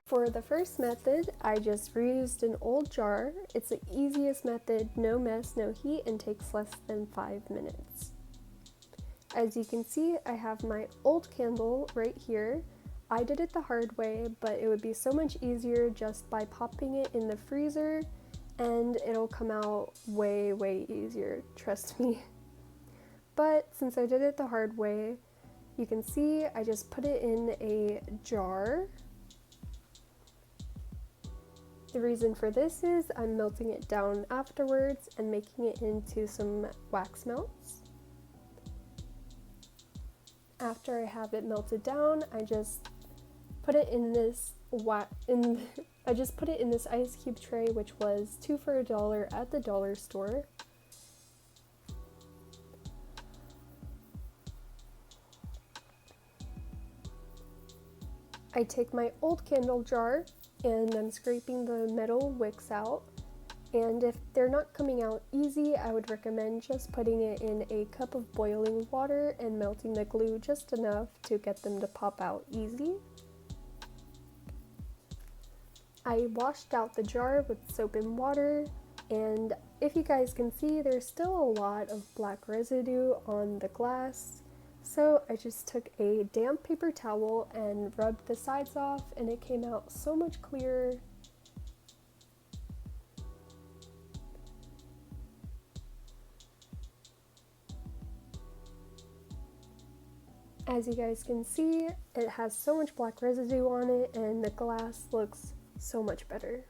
For the first method, I just reused an old jar. It's the easiest method, no mess, no heat, and takes less than 5 minutes. As you can see, I have my old candle right here. I did it the hard way, but it would be so much easier just by popping it in the freezer, and it'll come out way, way easier, trust me. But since I did it the hard way, you can see I just put it in a jar. The reason for this is I'm melting it down afterwards and making it into some wax melts. After I have it melted down, I just put it in this ice cube tray, which was 2 for $1 at the dollar store. I take my old candle jar and I'm scraping the metal wicks out, and if they're not coming out easy, I would recommend just putting it in a cup of boiling water and melting the glue just enough to get them to pop out easy. I washed out the jar with soap and water, and if you guys can see, there's still a lot of black residue on the glass. So I just took a damp paper towel and rubbed the sides off, and it came out so much clearer. As you guys can see, it has so much black residue on it and the glass looks so much better.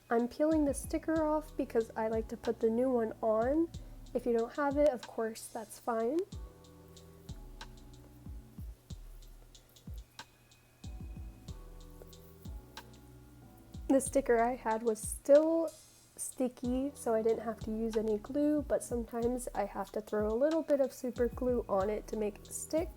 I'm peeling the sticker off because I like to put the new one on. If you don't have it, of course, that's fine. The sticker I had was still sticky, so I didn't have to use any glue, but sometimes I have to throw a little bit of super glue on it to make it stick.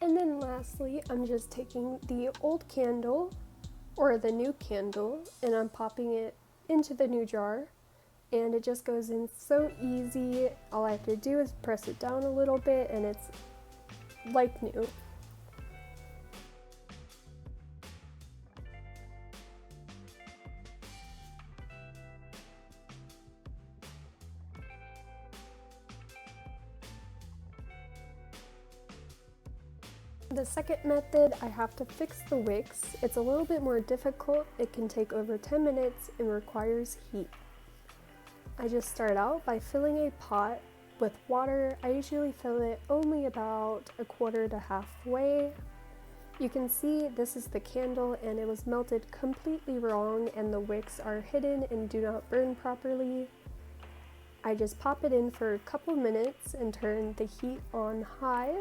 And then lastly, I'm just taking the old candle, or the new candle, and I'm popping it into the new jar. And it just goes in so easy. All I have to do is press it down a little bit and it's like new. The second method, I have to fix the wicks. It's a little bit more difficult. It can take over 10 minutes and requires heat. I just start out by filling a pot with water. I usually fill it only about a quarter to halfway. You can see this is the candle and it was melted completely wrong and the wicks are hidden and do not burn properly. I just pop it in for a couple minutes and turn the heat on high.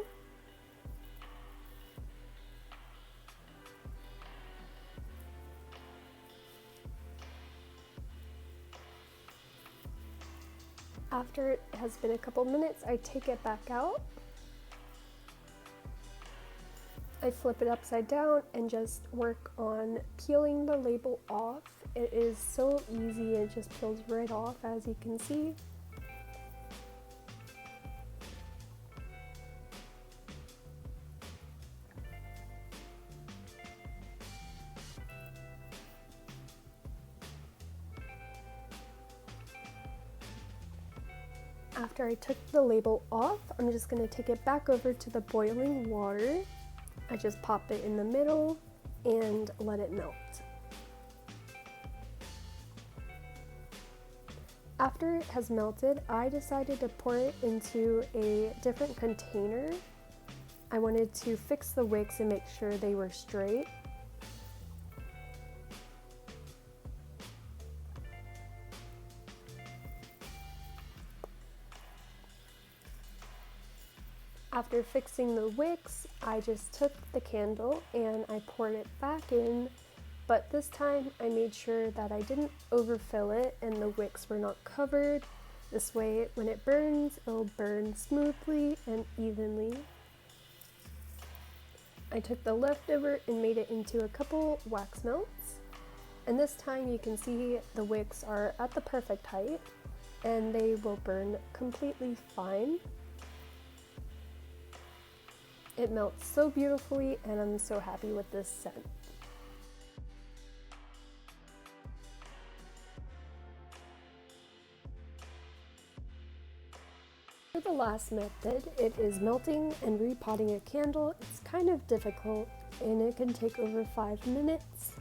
After it has been a couple minutes, I take it back out. I flip it upside down and just work on peeling the label off. It is so easy, it just peels right off, as you can see. After I took the label off, I'm just going to take it back over to the boiling water. I just pop it in the middle and let it melt. After it has melted, I decided to pour it into a different container. I wanted to fix the wicks and make sure they were straight. After fixing the wicks, I just took the candle and I poured it back in, but this time I made sure that I didn't overfill it and the wicks were not covered. This way, when it burns, it'll burn smoothly and evenly. I took the leftover and made it into a couple wax melts, and this time you can see the wicks are at the perfect height. and they will burn completely fine. It melts so beautifully, and I'm so happy with this scent. For the last method, it is melting and repotting a candle. It's kind of difficult and it can take over 5 minutes.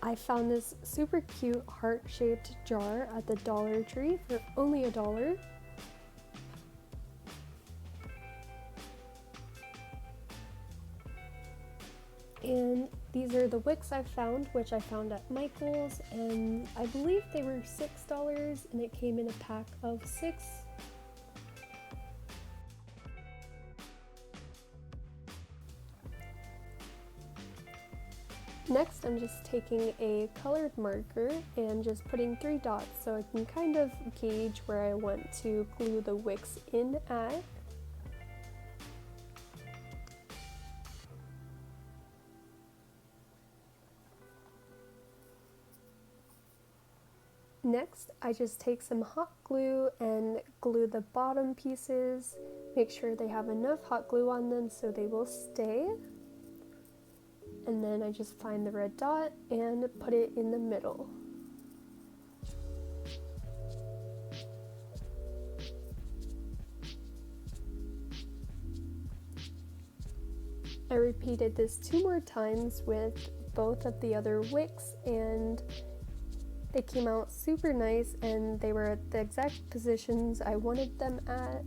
I found this super cute heart-shaped jar at the Dollar Tree for only $1. And these are the wicks I found, which I found at Michael's, and I believe they were $6 and it came in a pack of 6. Next, I'm just taking a colored marker and just putting 3 dots so I can kind of gauge where I want to glue the wicks in at. Next, I just take some hot glue and glue the bottom pieces. Make sure they have enough hot glue on them so they will stay. And then I just find the red dot and put it in the middle. I repeated this 2 more times with both of the other wicks, and they came out super nice and they were at the exact positions I wanted them at.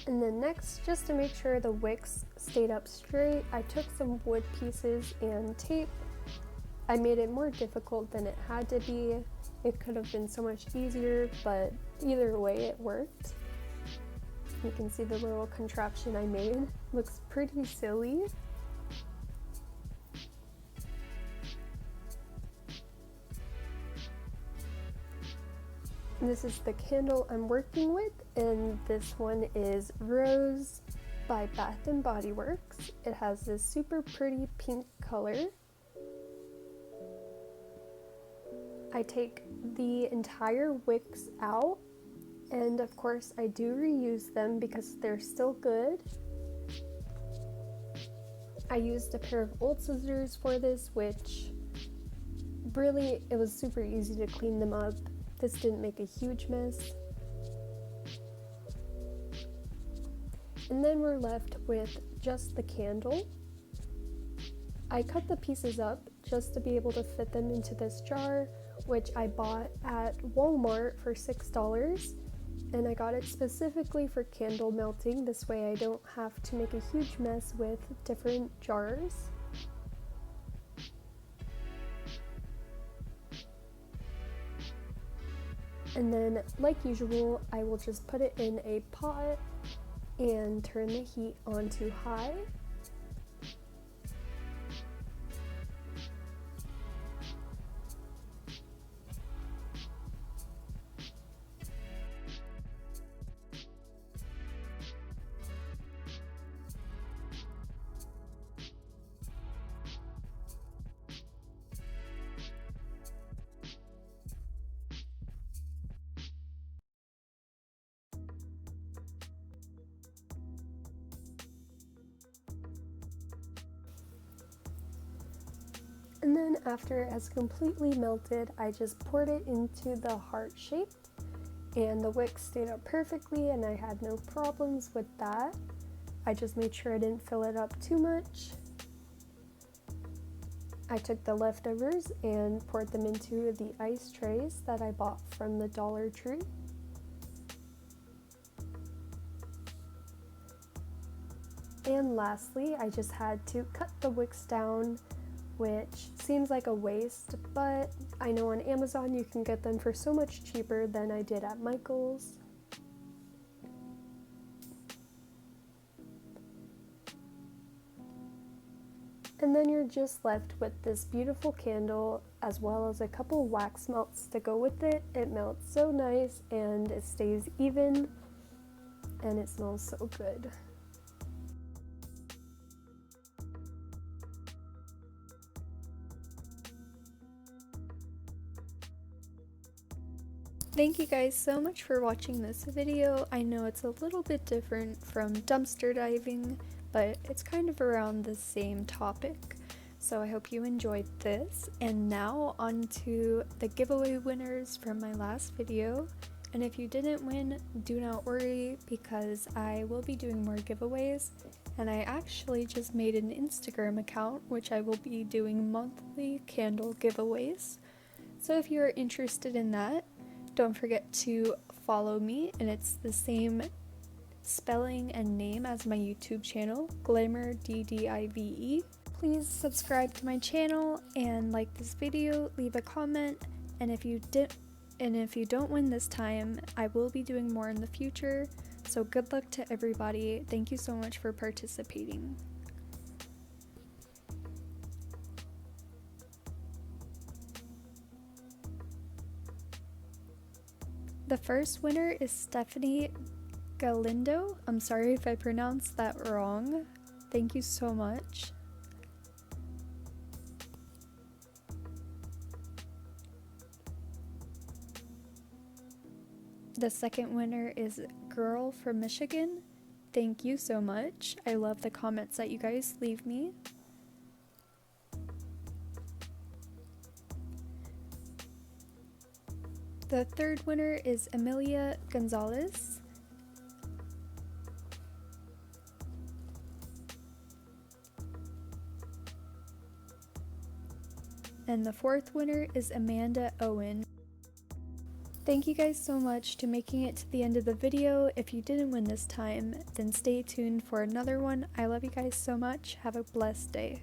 And then next, just to make sure the wicks stayed up straight, I took some wood pieces and tape. I made it more difficult than it had to be. It could have been so much easier, but either way it worked. You can see the little contraption I made. Looks pretty silly. This is the candle I'm working with, and this one is Rose by Bath & Body Works. It has this super pretty pink color. I take the entire wicks out, and of course I do reuse them because they're still good. I used a pair of old scissors for this, which really, it was super easy to clean them up. This didn't make a huge mess. And then we're left with just the candle. I cut the pieces up just to be able to fit them into this jar, which I bought at Walmart for $6. And I got it specifically for candle melting. This way I don't have to make a huge mess with different jars. And then, like usual, I will just put it in a pot and turn the heat on to high. And then after it has completely melted, I just poured it into the heart shape, and the wick stayed up perfectly and I had no problems with that. I just made sure I didn't fill it up too much. I took the leftovers and poured them into the ice trays that I bought from the Dollar Tree. And lastly, I just had to cut the wicks down, which seems like a waste, but I know on Amazon you can get them for so much cheaper than I did at Michael's. And then you're just left with this beautiful candle as well as a couple wax melts to go with it. It melts so nice and it stays even and it smells so good. Thank you guys so much for watching this video. I know it's a little bit different from dumpster diving, but it's kind of around the same topic. So I hope you enjoyed this. And now on to the giveaway winners from my last video. And if you didn't win, do not worry because I will be doing more giveaways. And I actually just made an Instagram account, which I will be doing monthly candle giveaways. So if you're interested in that, don't forget to follow me, and it's the same spelling and name as my YouTube channel, Glamour DDIVE. Please subscribe to my channel and like this video, leave a comment, and if you don't win this time, I will be doing more in the future. So good luck to everybody. Thank you so much for participating. The first winner is Stephanie Galindo. I'm sorry if I pronounced that wrong. Thank you so much. The second winner is Girl from Michigan. Thank you so much. I love the comments that you guys leave me. The third winner is Emilia Gonzalez. And the fourth winner is Amanda Owen. Thank you guys so much to making it to the end of the video. If you didn't win this time, then stay tuned for another one. I love you guys so much. Have a blessed day.